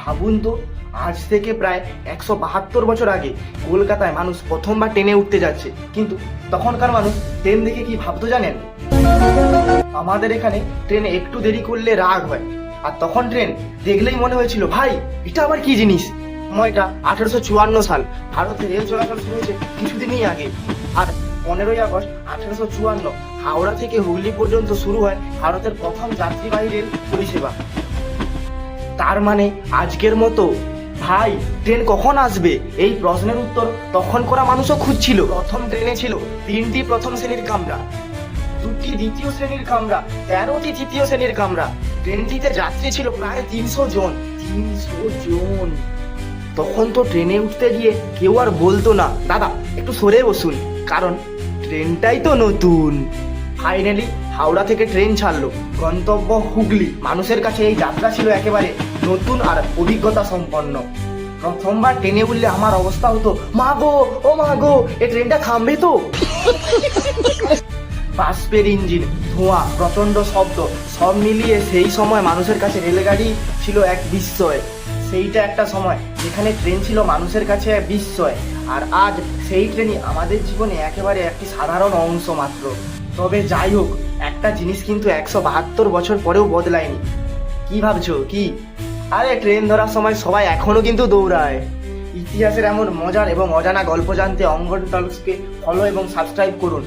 ভাবুন তো, আজ থেকে প্রায় 172 বছর আগে কলকাতায় মানুষ প্রথমবার ট্রেনে উঠতে যাচ্ছে। কিন্তু তখনকার মানুষ ট্রেন দেখে কি ভাবতো জানেন? আমাদের এখানে ট্রেনে একটু দেরি করলে রাগ হয়, আর তখন ট্রেন দেখলেই মনে হয়েছিল ভাই এটা আবার কি জিনিস। সময়টা 1854 সাল। ভারতে রেল চলাচল শুরু হয়েছে কিছুদিনই আগে। আর 15ই আগস্ট 1854 হাওড়া থেকে হুগলি পর্যন্ত শুরু হয় ভারতের প্রথম যাত্রীবাহী রেল পরিষেবা। তার মানে আজকের মতো ভাই ট্রেন কখন আসবে এই প্রশ্নের উত্তর তখন করা মানুষও খুঁজছিল। প্রথম ট্রেনে ছিল 3টি প্রথম শ্রেণীর কামরা, 2টি দ্বিতীয় শ্রেণীর কামরা, 13টি তৃতীয় শ্রেণীর কামরা। ট্রেনটিতে যাত্রী ছিল প্রায় 300 জন। 300 জন! তখন তো ট্রেনে উঠতে গিয়ে কেউ আর বলতো না দাদা একটু সরে বসুন, কারণ ট্রেনটাই তো নতুন। ফাইনালি হাওড়া থেকে ট্রেন ছাড়লো, গন্তব্য হুগলি। মানুষের কাছে এই যাত্রা ছিল একেবারে নতুন আর অভিজ্ঞতা সম্পন্ন। প্রথমবার ট্রেনে উঠলে আমার অবস্থা হতো মা গো, ও মা গো, এই ট্রেনটা থামবে তো? বাষ্পের ইঞ্জিন, ধোঁয়া, প্রচন্ড শব্দ, সব মিলিয়ে সেই সময় মানুষের কাছে রেলগাড়ি ছিল এক বিস্ময়। সেইটা একটা সময় যেখানে ট্রেন ছিল মানুষের কাছে এক বিস্ময়, আর আজ সেই ট্রেনই আমাদের জীবনে একেবারে একটি সাধারণ অংশ মাত্র। তবে যাই হোক, একটা জিনিস কিন্তু 172 বছর পরেও বদলায়নি। কি ভাবছো কি? আরে ট্রেন ধরার সময় সবাই এখনো কিন্তু দৌড়ায়। ইতিহাসের এমন মজার এবং অজানা গল্প জানতে অঙ্গন টলসকে ফলো এবং সাবস্ক্রাইব করুন।